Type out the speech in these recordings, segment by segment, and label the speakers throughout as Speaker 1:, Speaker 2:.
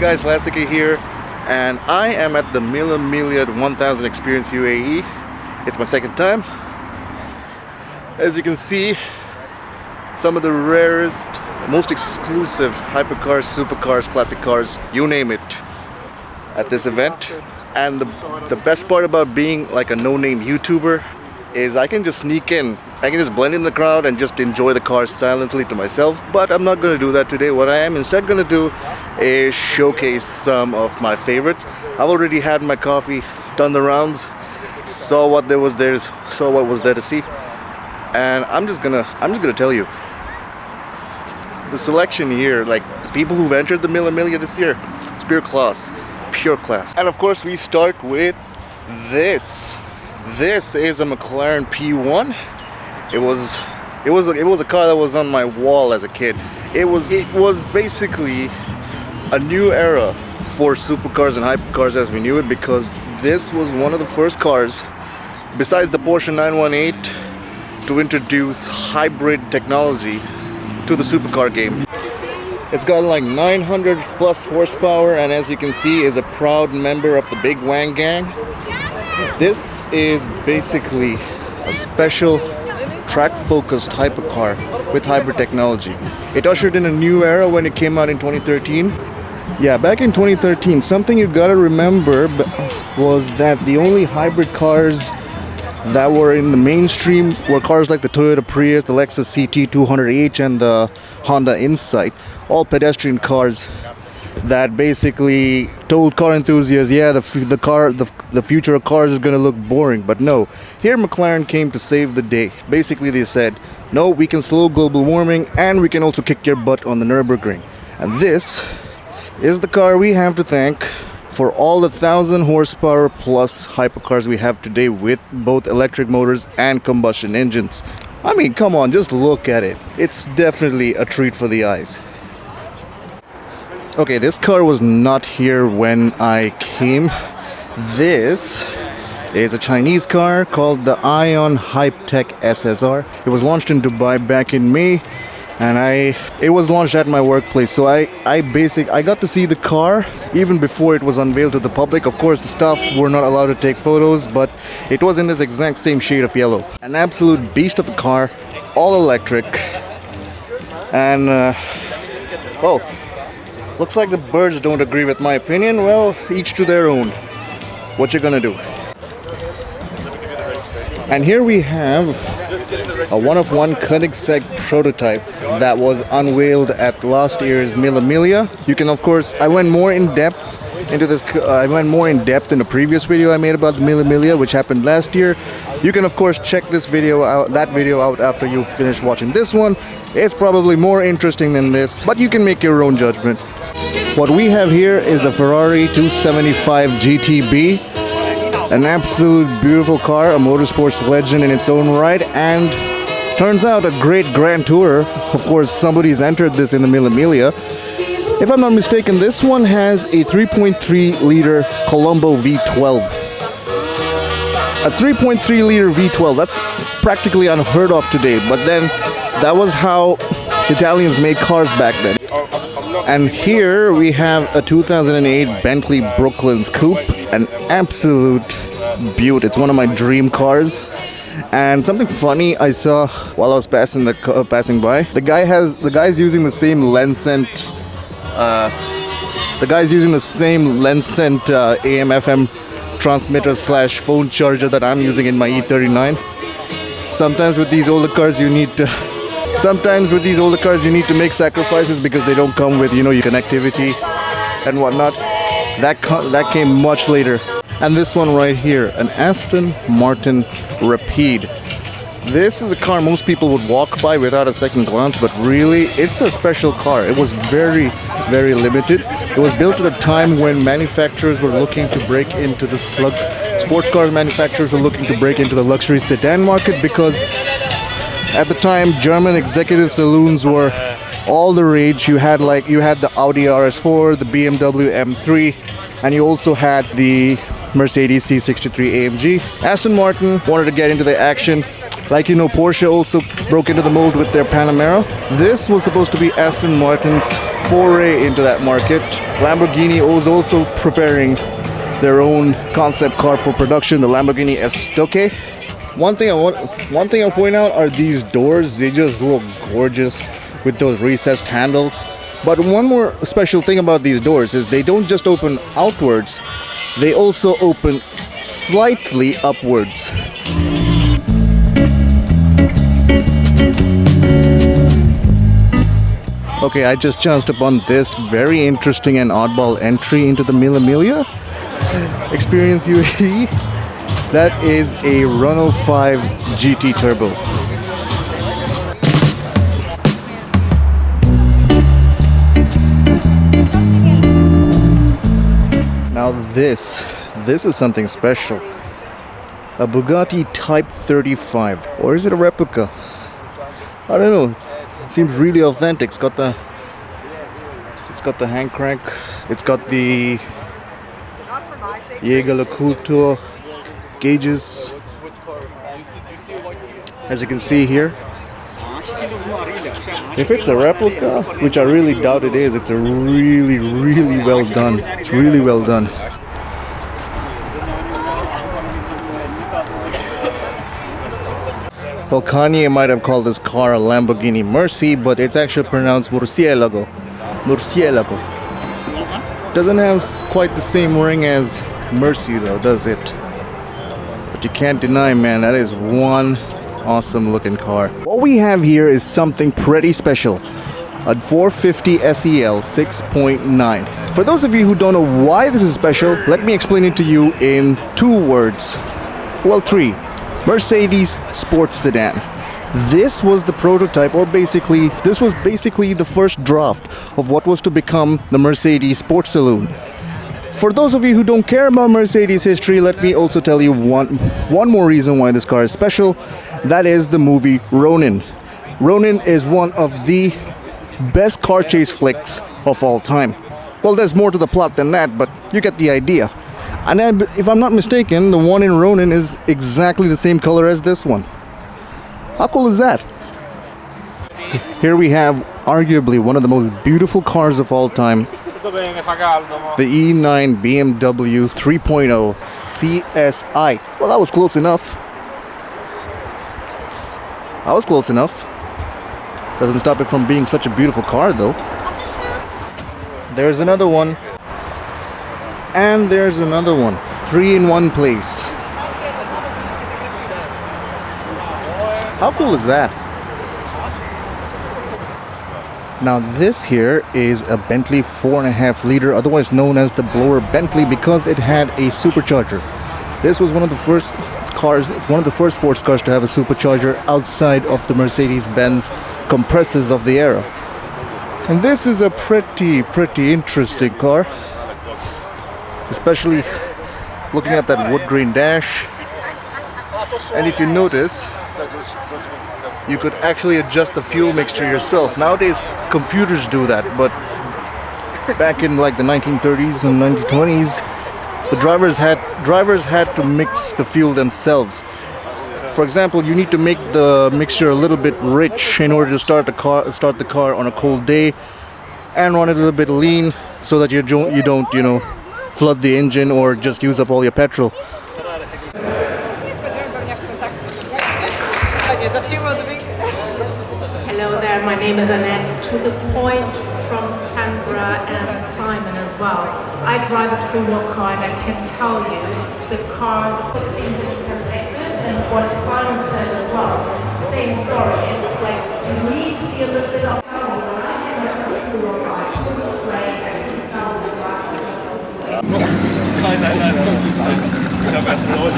Speaker 1: guys, Lasika here, and I am at the Mille Miglia 1000 Experience UAE. It's my second time. As you can see, some of the rarest, most exclusive hypercars, supercars, classic cars, you name it, at this event. And the best part about being like a no-name YouTuber is I can just sneak in. I can just blend in the crowd and just enjoy the cars silently to myself, but I'm not going to do that today. What I am instead going to do is showcase some of my favorites. I've already had my coffee, done the rounds, saw what was there to see, and I'm just gonna tell you, the selection here, like people who've entered the Mille Miglia this year, it's pure class. And of course we start with this. This is a McLaren P1. It was a car that was on my wall as a kid. It was basically a new era for supercars and hypercars as we knew it, because this was one of the first cars, besides the Porsche 918, to introduce hybrid technology to the supercar game. It's got like 900 plus horsepower, and as you can see, is a proud member of the Big Wang Gang. This is basically a special track-focused hypercar with hybrid technology. It ushered in a new era when it came out in 2013. Yeah, back in 2013, something you gotta remember was that the only hybrid cars that were in the mainstream were cars like the Toyota Prius, the Lexus CT200H, and the Honda Insight. All pedestrian cars that basically told car enthusiasts, yeah, the future of cars is gonna look boring. But no, here McLaren came to save the day. Basically they said, no, we can slow global warming and we can also kick your butt on the Nürburgring. And this is the car we have to thank for all the 1000 horsepower plus hypercars we have today with both electric motors and combustion engines. I mean, come on, just look at it. It's definitely a treat for the eyes. Okay, this car was not here when I came. This is a Chinese car called the Ion Hype-Tech SSR. It was launched in Dubai back in May, and it was launched at my workplace. So I got to see the car even before it was unveiled to the public. Of course, the staff were not allowed to take photos, but it was in this exact same shade of yellow. An absolute beast of a car, all electric, and oh. Looks like the birds don't agree with my opinion. Well, each to their own. What you gonna do? And here we have a one-of-one Koenigsegg prototype that was unveiled at last year's Mille Miglia. You can, of course, I went more in depth into this. I went more in depth in the previous video I made about the Mille Miglia, which happened last year. You can, of course, check that video out after you finish watching this one. It's probably more interesting than this, but you can make your own judgment. What we have here is a Ferrari 275 GTB, an absolute beautiful car, a motorsports legend in its own right, and turns out a great grand tourer. Of course, somebody's entered this in the Mille Miglia. If I'm not mistaken, this one has a 3.3 liter Colombo V12. A 3.3 liter V12, that's practically unheard of today, but then that was how Italians made cars back then. And here we have a 2008 Bentley Brooklyn's Coupe, an absolute beaut. It's one of my dream cars. And something funny I saw while I was passing by. The guy's using the same LensCent. The guy's using the same LensCent AM/FM transmitter / phone charger that I'm using in my E39. Sometimes with these older cars you need to make sacrifices because they don't come with, your connectivity and whatnot. That came much later. And this one right here, an Aston Martin Rapide. This is a car most people would walk by without a second glance, but really, it's a special car. It was very, very limited. It was built at a time when manufacturers were looking to break into the sports car manufacturers were looking to break into the luxury sedan market, because at the time, German executive saloons were all the rage. You had the Audi RS4, the BMW M3, and you also had the Mercedes C63 AMG. Aston Martin wanted to get into the action, Like you know, Porsche also broke into the mold with their Panamera. This was supposed to be Aston Martin's foray into that market. Lamborghini was also preparing their own concept car for production, the Lamborghini Aston. One thing I'll point out are these doors. They just look gorgeous with those recessed handles. But one more special thing about these doors is they don't just open outwards, they also open slightly upwards. Okay, I just chanced upon this very interesting and oddball entry into the Mille Miglia Experience UAE. That is a Renault 5 GT Turbo. Now this is something special. A Bugatti Type 35, or is it a replica? I don't know. It seems really authentic. It's got the hand crank. It's got the Jäger Kultur gauges, as you can see here. If it's a replica, which I really doubt it is, it's a really well done. It's really well done. Well, Kanye might have called this car a Lamborghini Mercy, but it's actually pronounced Murcielago. Murcielago. Doesn't have quite the same ring as Mercy though, does it? But you can't deny, man, that is one awesome looking car. What we have here is something pretty special. A 450 SEL 6.9. For those of you who don't know why this is special, let me explain it to you in 2 words. Well, 3. Mercedes sports sedan. This was the prototype, or this was basically the first draft of what was to become the Mercedes sports saloon. For those of you who don't care about Mercedes history, let me also tell you one more reason why this car is special. That is the movie Ronin. Ronin is one of the best car chase flicks of all time. Well, there's more to the plot than that, but you get the idea. And if I'm not mistaken, the one in Ronin is exactly the same color as this one. How cool is that? Here we have arguably one of the most beautiful cars of all time. The E9 BMW 3.0 CSI. Well, that was close enough. Doesn't stop it from being such a beautiful car though. There's another one. And there's another one. 3 in one place. How cool is that? Now this here is a Bentley 4.5 liter, otherwise known as the blower Bentley, because it had a supercharger. This was one of the first sports cars to have a supercharger outside of the Mercedes-Benz compressors of the era. And this is a pretty interesting car. Especially looking at that wood grain dash. And if you notice, you could actually adjust the fuel mixture yourself. Nowadays computers do that, but back in like the 1930s and 1920s, the drivers had to mix the fuel themselves. For example, you need to make the mixture a little bit rich in order to start the car on a cold day, and run it a little bit lean so that you don't flood the engine or just use up all your petrol.
Speaker 2: Hello there, my name is Annette. To the point from Sandra and Simon as well. I drive a premium car and I can tell you the cars put things into perspective, and what Simon said as well. Same story. It's like you need to be a little bit of when I came up from premium car, I couldn't play, I couldn't follow the black.
Speaker 3: Nein, Zeit. Ich habe erst neulich.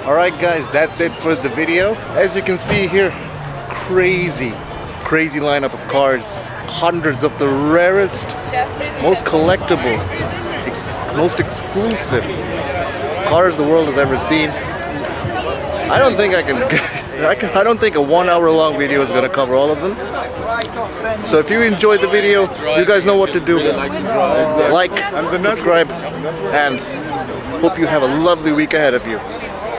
Speaker 1: Alright guys, that's it for the video. As you can see here, crazy lineup of cars. Hundreds of the rarest, most collectible, most exclusive cars the world has ever seen. I don't think I can. I don't think a 1 hour long video is gonna cover all of them. So if you enjoyed the video, you guys know what to do. Like, subscribe, and hope you have a lovely week ahead of you.